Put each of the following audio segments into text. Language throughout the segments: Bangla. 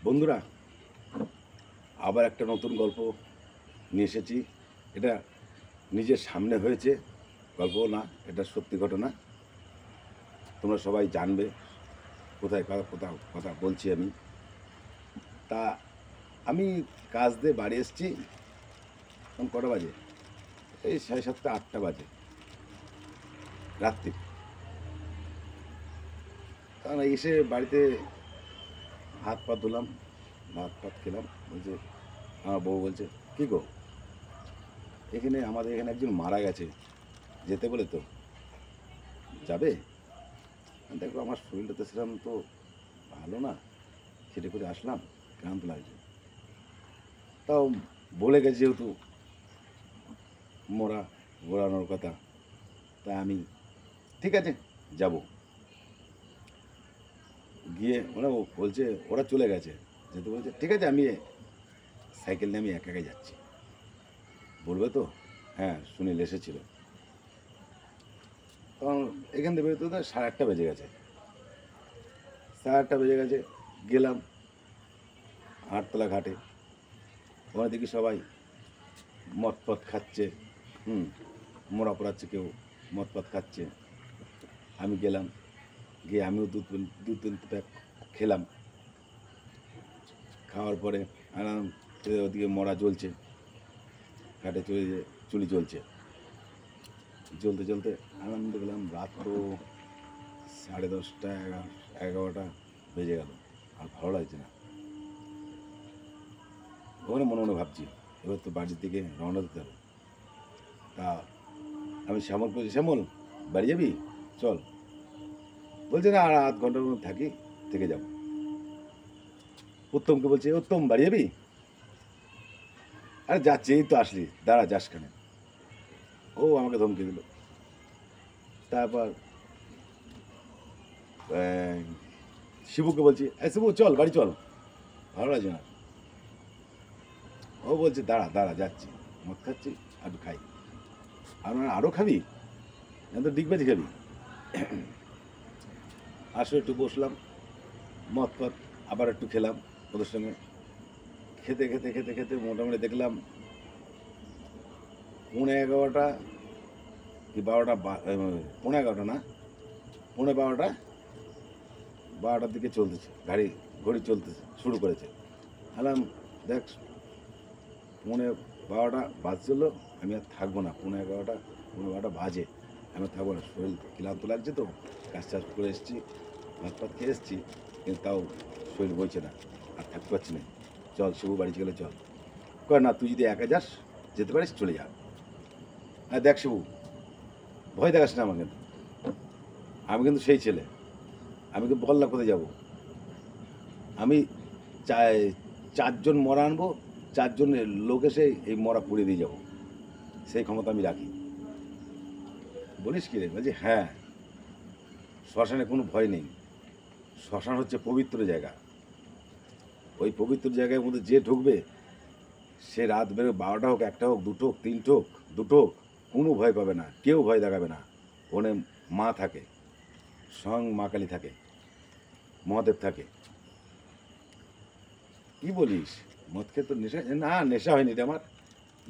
বন্ধুরা, আবার একটা নতুন গল্প নিয়ে এসেছি। এটা নিজের সামনে হয়েছে, গল্প না, এটা সত্যি ঘটনা। তোমরা সবাই জানবে কোথায় কোথাও কথা বলছি আমি। তা আমি কাজ দিয়ে বাড়ি এসেছি। এখন কটা বাজে? এই 7:30 8টা বাজে রাত্রি। কারণ এসে বাড়িতে হাত পা ধুলাম, ভাত পাত খেলাম। বলছে, আমার বউ বলছে, কী গো, আমাদের এখানে একজন মারা গেছে, যেতে বলে তো, যাবে? দেখো আমার শরীরটা তো সেরকম তো ভালো না, খেটে করে আসলাম, ক্লান্ত লাগছে। তাও বলে গেছে যেহেতু মোরা ঘোরানোর কথা, তা আমি ঠিক আছে যাব। গিয়ে ওরা বলছে ওরা চলে গেছে, যেহেতু বলছে ঠিক আছে, আমি সাইকেল নিয়ে আমি একা একাই যাচ্ছি। বলবে তো? হ্যাঁ, সুনীল এসেছিল। তখন এখান থেকে বেরোতে তো 8:30 বেজে গেছে। 8:30 বেজে গেছে, গেলাম আটতলা ঘাটে। ওখানে দেখি সবাই মদ পদ খাচ্ছে, মোড়া পড়াচ্ছে, কেউ মদ পদ খাচ্ছে। আমি গেলাম, গিয়ে আমিও দু তিন প্যাক খেলাম। খাওয়ার পরে আরাম, ওদিকে মরা জ্বলছে, ঘাটে চুলি জ্বলছে। জ্বলতে জ্বলতে আনন্দ গেলাম। রাত তো 10:30 11টা বেজে গেল, আর ভালো লাগছে না। ওখানে মনে মনে ভাবছি এবার তো বাড়ির দিকে রওনা দিতে হবে। তা আমি শ্যামলকে বলছি, শ্যামল বাড়ি যাবি? চল। বলছে না, আর আধ ঘন্টার মধ্যে থেকে যাব। উত্তমকে বলছে, উত্তম বাড়ি যাবি? আরে যাচ্ছি, এই তো আসলি, দাঁড়া যাস খানে। ও আমাকে ধমকে দিল। তারপর শিবুকে বলছি, শিবু চল বাড়ি চল, ভালো লাগছে না। ও বলছে দাঁড়া দাঁড়া যাচ্ছি, মদ খাচ্ছি, একটু খাই। আর আরও খাবি? না তো ডিগবাজি খাবি? আসলে একটু বসলাম, মদ ফদ আবার একটু খেলাম ওদের সঙ্গে। খেতে খেতে খেতে খেতে মোটামুটি দেখলাম 11:30 কি 12টা, 11:30 না, 12:30, 12টার দিকে চলতেছে ঘড়ি চলতেছে, শুরু করেছে। আলাম দেখ, 12:30 বাজছিল, আমি আর থাকবো না। 11:30 বাজে, আমি আর থাকবো না। শরীর ক্লান্ত লাগছে তো, কাজ টাজ করে এসেছি, ভাত পাত খেয়ে এসেছি, কিন্তু তাও শরীর বইছে না, আর থাকতে পারছি না। চল শিবু বাড়ি গেলে চল। কয় না, তুই যদি একা যাস, যেতে পারিস, চলে যা। হ্যাঁ দেখ শিবু, ভয় দেখাস না আমাকে, আমি কিন্তু সেই ছেলে, আমি তো বল না কোথায় যাবো। আমি 4জন মরা আনবো, 4জনের লোক এসে এই মরা পুড়িয়ে দিয়ে যাবো, সেই ক্ষমতা আমি রাখি। বলিস কি রে? বলছি হ্যাঁ, শ্মশানে কোনো ভয় নেই। শ্মশান হচ্ছে পবিত্র জায়গা। ওই পবিত্র জায়গার মধ্যে যে ঢুকবে, সে রাত বেরো 12টা হোক, 1টা হোক, 2টো হোক, 3টো হোক, 2টো হোক, কোনো ভয় পাবে না, কেউ ভয় দেখাবে না। ওখানে মা থাকে, স্বয়ং মা কালী থাকে, মহাদেব থাকে। কি বলিস? মদ খেয়ে তো নেশা? না, নেশা হয়নি রে আমার,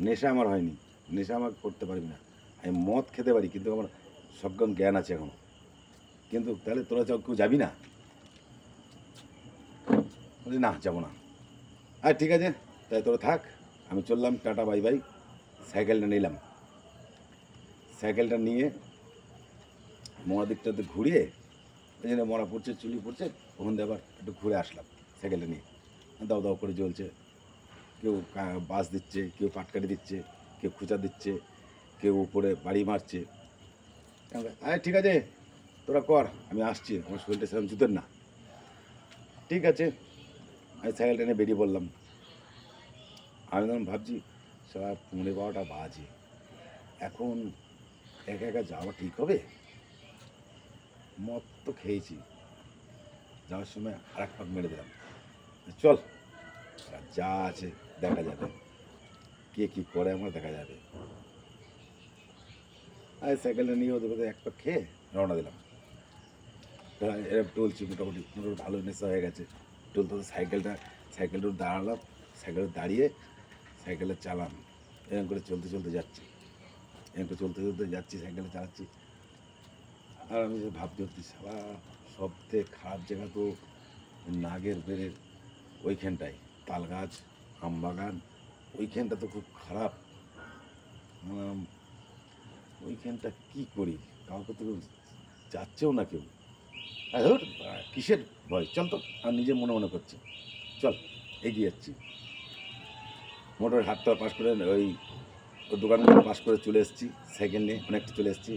নেশা আমার হয়নি। নেশা আমাকে করতে পারবি না। আমি মদ খেতে পারি, কিন্তু আমার সজ্ঞান জ্ঞান আছে এখনো। কিন্তু তাহলে তোরা কেউ যাবি না? বলি না, যাবো না। আর ঠিক আছে, তাই তোরা থাক, আমি চললাম, টাটা বাই বাই। সাইকেলটা নিলাম, সাইকেলটা নিয়ে মরা দিকটাতে ঘুরিয়ে, এখানে মরা পড়ছে, চুলি পড়ছে, ওখান দিয়ে আবার একটু ঘুরে আসলাম সাইকেলটা নিয়ে। দাও দাও করে জ্বলছে, কেউ বাস দিচ্ছে, কেউ পাটকাঠি দিচ্ছে, কেউ খুঁচা দিচ্ছে, কেউ উপরে বাড়ি মারছে। আরে ঠিক আছে, তোরা কর, আমি আসছি, আমার শরীরটা সেরকম জুতের না। ঠিক আছে, আমি সাইকেলটা নিয়ে বেরিয়ে পড়লাম। আমি তখন ভাবছি, সব 11:30 বাজে, এখন একা একা যাওয়া ঠিক হবে? মদ তো খেয়েছি, যাওয়ার সময় আর এক পাক মেরে দিলাম, চল যা আছে দেখা যাবে, কে কী করে আমার দেখা যাবে। আর সাইকেলটা নিয়ে ওদের এক পাক খেয়ে রওনা দিলাম। এরকম টলছি, মোটামুটি ভালো নেশা হয়ে গেছে। টলতে সাইকেলটা সাইকেলটা দাঁড়ালাম, সাইকেলে দাঁড়িয়ে সাইকেলে চালান, এরকম করে চলতে চলতে যাচ্ছি, এরকম করে চলতে চলতে যাচ্ছি, সাইকেলে চালাচ্ছি। আর আমি যে ভাবতে হচ্ছি, সারা সবথেকে খারাপ জায়গা তো নাগের বেড়ের ওইখানটায়, তাল গাছ, আম বাগান, ওইখানটা তো খুব খারাপ। ওইখানটা কী করি, কাউকে তো যাচ্ছেও না কেউ। আর ধর কিসের ভয়, চল তো, আর নিজে মনে মনে করছি চল, এগিয়ে যাচ্ছি। মোটর হাতটা পাস করে ওই দোকানগুলো পাস করে চলে এসেছি, সাইকেল নিয়ে অনেকটা চলে এসেছি।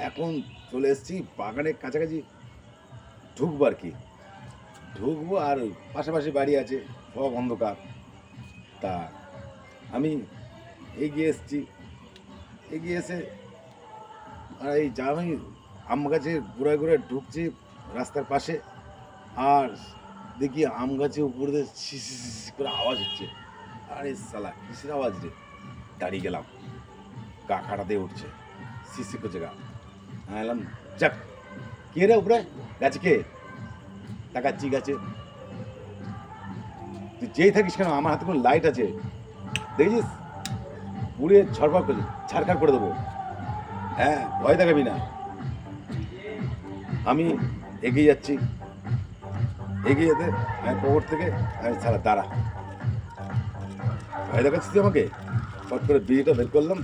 এখন চলে এসেছি বাগানের কাছাকাছি, ঢুকবো আর কি, ঢুকবো আর পাশাপাশি বাড়ি আছে, সব অন্ধকার। তা আমি এগিয়ে এসেছি, এগিয়ে এসে আর এই যা আমি আম গাছে ঘুরায় ঘুরে ঢুকছি রাস্তার পাশে, আর দেখি আম গাছে উপরে দিয়ে শিশি করে আওয়াজ হচ্ছে। আরে সালা কিসের আওয়াজ রে, দাঁড়িয়ে গেলাম, গা কাটা দিয়ে উঠছে, শিশি করছে গা। আমি এলাম, যাক কে রে উপরে গাছে, কে তাকাচ্ছি গাছে, তুই যেই থাকিস কেন, আমার হাতে কোনো লাইট আছে দেখেছিস, পুড়ে ছড়ফড় করে ছাড়খাড় করে দেবো, হ্যাঁ ভয় দেখাবি না। আমি এগিয়ে যাচ্ছি, এগিয়ে যেতে আমি পকেট থেকে আমি ছাড়া দাঁড়া, ভয় দেখাচ্ছিস তুই আমাকে। ফট করে বিড়িটা বের করলাম,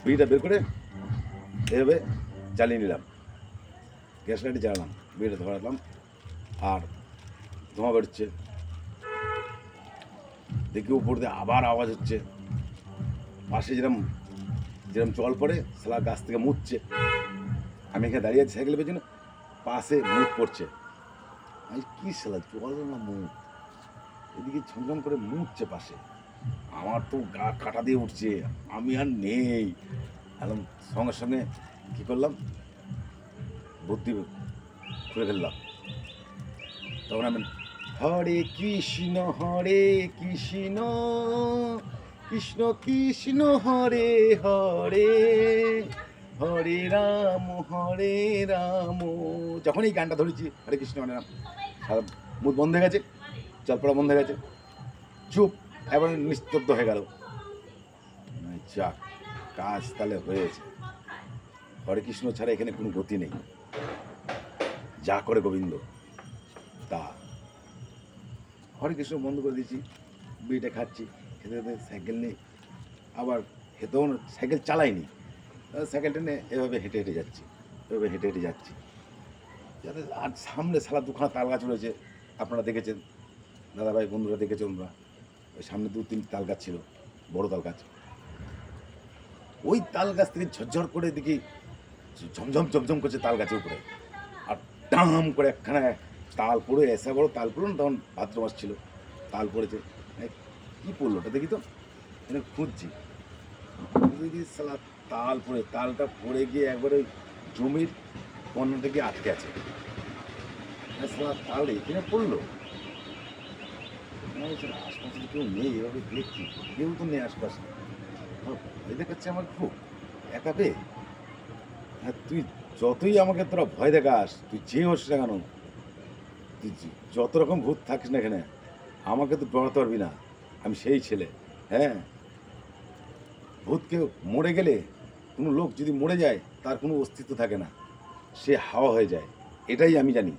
বিড়িটা বের করে এভাবে জ্বালিয়ে নিলাম, গ্যাস লাইটে জ্বালালাম, বিড়িটা ধরালাম, আর ধোঁয়া বেরোচ্ছে। দেখি উপর দিয়ে আবার আওয়াজ হচ্ছে, পাশে যেরকম যেরকম জল পড়ে সালা গাছ থেকে মুছছে। আমি এখানে দাঁড়িয়ে আছি সাইকেলের পেছনে, পাশে মুখ পড়ছে। আমি কি সালা জল না মুখ, এদিকে ঝমঝম করে মুছছে পাশে, আমার তো গা কাটা দিয়ে উঠছে, আমি আর নেই। একদম সঙ্গে সঙ্গে কী করলাম, বুদ্ধি খুলে ফেললাম। তখন আমি হরে কৃষ্ণ কৃষ্ণ কৃষ্ণ হরে হরে হরে রাম যখন এই গানটা ধরেছি হরে কৃষ্ণ হরে রাম, মুখ বন্ধ হয়ে গেছে, জল পড়া বন্ধ হয়ে গেছে, চুপ, এবার নিস্তব্ধ হয়ে গেল। যাক, কাজ তাহলে হয়েছে। হরে কৃষ্ণ ছাড়া এখানে কোনো গতি নেই, যা করে গোবিন্দ তা। হরে কৃষ্ণ বন্ধ করে দিয়েছি, বিড়িটা খাচ্ছি, খেতে খেতে সাইকেল নেই, আবার হেঁটেও সাইকেল চালাইনি, সাইকেলটা নিয়ে এভাবে হেঁটে হেঁটে যাচ্ছি, এভাবে হেঁটে হেঁটে যাচ্ছি। যাতে আর সামনে সারা দুখানা তাল গাছ রয়েছে, আপনারা দেখেছেন, দাদাভাই বন্ধুরা দেখেছেন, আমরা ওই সামনে 2-3 তাল গাছ ছিল, বড় তাল গাছ। ওই তাল গাছ থেকে ঝরঝর করে দেখি ঝমঝম ঝমঝম করছে তাল গাছের উপরে, আর টাম করে একখানা তাল পড়ে, এসে বড় তাল পড়লো না, তখন ভাদ্র মাস ছিল, তাল পড়েছে। কী পড়লো ওটা দেখি তো, এখানে খুঁজছি, দেখি সালা তাল পড়ে, তালটা পড়ে গিয়ে একবারে ওই জমির কর্নারটা গিয়ে আটকে আছে। সালা তাল এখানে পড়লো, আশপাশে কেউ নেই, এভাবে দেখছি কেউ তো নেই আশপাশে, ভয় দেখাচ্ছে আমার খুব একা পেয়ে। হ্যাঁ, তুই যতই আমাকে তোরা ভয় দেখাস, তুই যে হোস না কেন, তুই যত রকম ভূত থাকিস না এখানে, আমাকে তো ডরাতে পারবি না, আমি সেই ছেলে। হ্যাঁ, ভূতকে মরে গেলে, কোনো লোক যদি মরে যায় তার কোনো অস্তিত্ব থাকে না, সে হাওয়া হয়ে যায়, এটাই আমি জানি।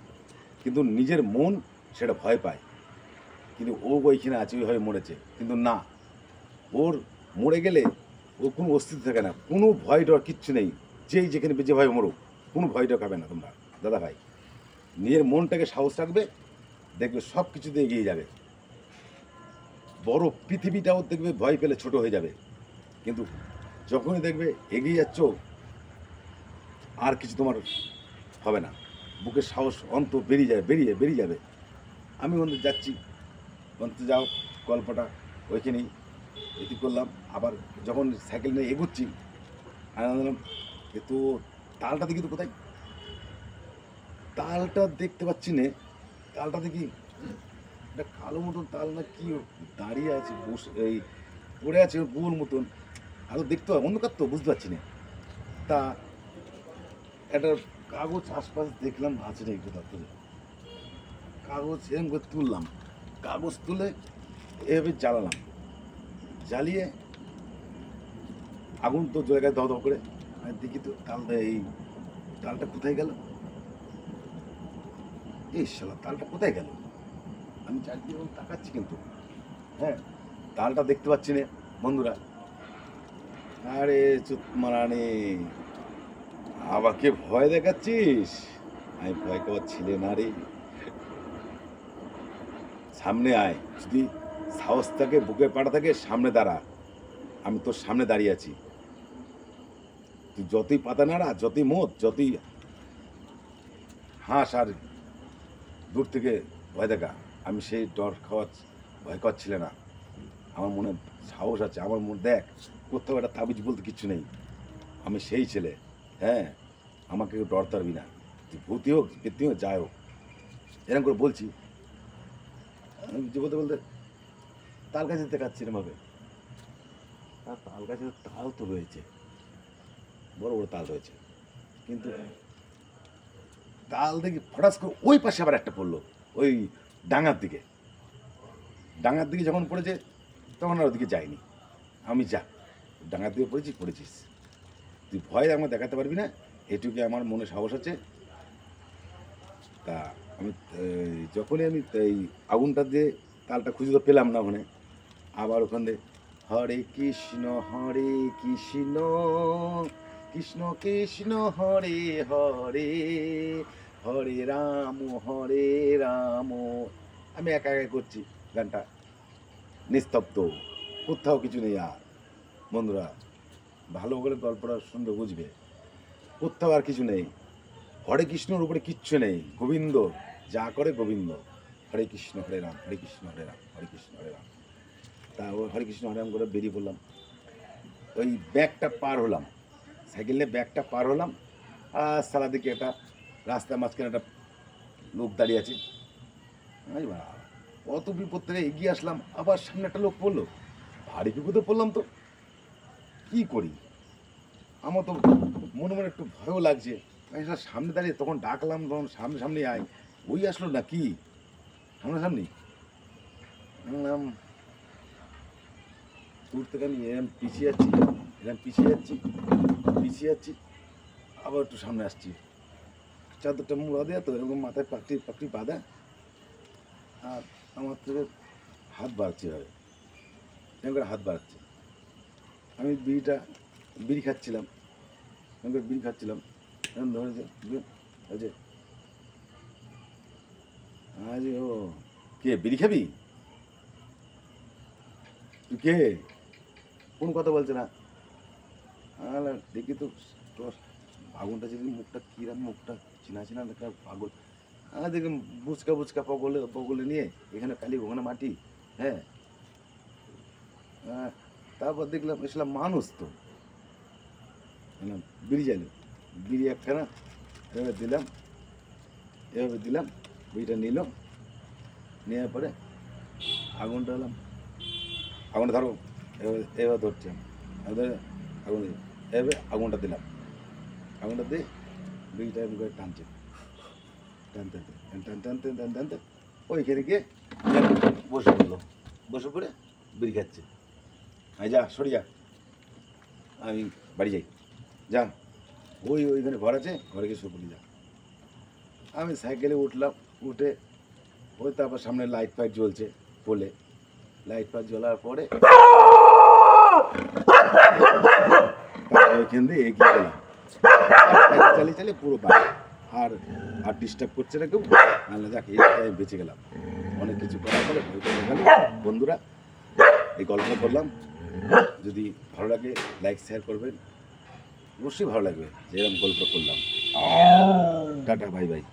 কিন্তু নিজের মন সেটা ভয় পায়, কিন্তু ও ওইখানে আছে, ওইভাবে মরেছে, কিন্তু না, ওর মরে গেলে ওর কোনো অস্তিত্ব থাকে না, কোনো ভয় ডর কিচ্ছু নেই, যেই যেখানে যে ভয় মরুক, কোনো ভয় ডর খাবে না তোমরা দাদা ভাই। নিজের মনটাকে সাহস রাখবে, দেখবে সব কিছুতে এগিয়ে যাবে। বড় পৃথিবীটাও দেখবে ভয় পেলে ছোট হয়ে যাবে, কিন্তু যখনই দেখবে এগিয়ে যাচ্ছ, আর কিছু তোমার হবে না, বুকের সাহস অন্ত বেরিয়ে যাবে, বেরিয়ে যাবে। আমি অন্ত যাচ্ছি, অন্ত যাও গল্পটা ওইখানেই এটি করলাম। আবার যখন সাইকেল নিয়ে এগোচ্ছি, আমি তো তালটা দেখি তো কোথায়, তালটা দেখতে পাচ্ছি না, তালটা দেখি একটা কালো মতন তাল না কি দাঁড়িয়ে আছে, বসে এই পড়ে আছে গোল মতন, আরও দেখতে হয় অন্ধকার তো বুঝতে পারছি না। তা একটা কাগজ আশপাশ দেখলাম, আছে না একটু তার কাগজ এরকম করে তুললাম, কাগজ তুলে এভাবে জ্বালালাম, জ্বালিয়ে আগুন তো জ্বলে গেছে দাও দাও করে। আমি দেখি তো তালটা, এই তালটা কোথায় গেল, এই শালা তালটা কোথায় গেল। আমি চারদিকে তাকাচ্ছি কিন্তু হ্যাঁ তালটা দেখতে পাচ্ছি না বন্ধুরা। আরে চুপ মারানি, আমাকে ভয় দেখাচ্ছিস? আমি ভয় পাওয়ার ছিলে না রে। সামনে আয়, যদি সাহস থাকে বুকে পাড়া থাকে সামনে দাঁড়া, আমি তোর সামনে দাঁড়িয়ে আছি। তুই যতই পাতা নাড়া, যতই মত, যতই হাঁস আর দূর থেকে ভয় দেখা, আমি সেই ডর খাওয়া ভয় খাওয়ার ছিলে না। আমার মনে সাহস আছে, আমার মনে দেখ কোথাও একটা তাবিজ বলতে কিচ্ছু নেই, আমি সেই ছেলে। হ্যাঁ আমাকে কেউ ডর পারবি না, তুই ভূতি হোক পেত্তি হোক যাই হোক। এরকম করে বলছি, আমি যে বলতে বলতে তাল গাছে দেখাচ্ছি এরমভাবে। আর তাল গাছে তাল তো রয়েছে, বড় বড় তাল রয়েছে, কিন্তু তাল দেখি ফটাস করে ওই পাশে আবার একটা পড়লো, ওই ডাঙার দিকে। ডাঙার দিকে যখন পড়েছে তখন আর ওদিকে যায়নি। আমি যা ডাঙার দিকে পড়েছিস, তুই ভয় আমার দেখাতে পারবি না, এটুকু আমার মনে সাহস আছে। তা আমি যখনই আমি এই আগুনটা দিয়ে তালটা খুঁজে তো পেলাম না ওখানে, আবার ওখানে হরে কৃষ্ণ কৃষ্ণ কৃষ্ণ হরে হরে হরে রাম আমি একা একা করছি গানটা, নিস্তব্ধ, কোথাও কিছু নেই। আর বন্ধুরা ভালো করে গল্পটা শুনবে বুঝবে, কোথাও আর কিছু নেই। হরে কৃষ্ণর উপরে কিচ্ছু নেই, গোবিন্দ যা করে গোবিন্দ। হরে কৃষ্ণ হরে রাম হরে কৃষ্ণ হরে রাম হরে কৃষ্ণ হরে রাম। তা ওই হরে কৃষ্ণ হরে রাম করে বেরিয়ে পড়লাম। ওই ব্যাগটা পার হলাম, সাইকেল নিয়ে ব্যাগটা পার হলাম, আর সারা দিকে একটা রাস্তার মাঝখানে একটা লোক দাঁড়িয়ে আছে। অত বিপদ থেকে এগিয়ে আসলাম, আবার সামনে একটা লোক পড়লো, ভারী বিপদে পড়লাম। তো কী করি, আমার তো মনে মনে একটু ভয়ও লাগছে। সামনে দাঁড়িয়ে তখন ডাকলাম, তখন সামনে আয়, ওই আসলো না কি সামনাসামনি। দূর থেকে আমি এরম পিছিয়ে যাচ্ছি, আবার একটু সামনে আসছি। চাদরটা মুড়া দেওয়া তো এরকম মাথায় পাকড়ি বাঁধা, আর আমার থেকে হাত বাড়ছে হবে, এরকম করে হাত বাড়ছে। আমি বিড়ি খাচ্ছিলাম, এরকম ধরেছে আজ ও কে বিড়ি খাবি, তুই কে, কোন কথা বলছে না। দেখি তো আগুনটা যদি মুখটা কিরাম, মুখটা চিনা দেখা পাগল। দেখি বুচকা পগলে নিয়ে এখানে কালি ওখানে মাটি। হ্যাঁ তারপর দেখলাম এসলাম মানুষ তো, বিড়ি একখানা এভাবে দিলাম, বিড়িটা নিল, নেওয়ার পরে আগুনটা ধরো, এবার ধরছি আগুনটা দিলাম, আগুনটা দিয়ে বিড়িটা এরকম করে টানতে ওইখানে গিয়ে বসে পড়ে বিড়ি খাচ্ছে। আমি যা সরে যা, আমি বাড়ি যাই, যা ওইখানে ঘর আছে, ঘরে গিয়ে শুয়ে যা। আমি সাইকেলে উঠলাম, উঠে ওই তারপর সামনে লাইট ফাইট জ্বলছে, পোলে লাইট ফাইট জ্বলার পরে ওইখান দিয়ে এগিয়ে গেলাম, চালিয়ে পুরো বাড়ি। আর ডিস্টার্ব করছে না কেউ, নাহলে যাক আমি বেঁচে গেলাম। অনেক কিছু করার পরে বন্ধুরা এই গল্পটা করলাম। যদি ভালো লাগে লাইক শেয়ার করবেন, অবশ্যই ভালো লাগবে যে এরকম গল্প করলাম। Tata, bye bye.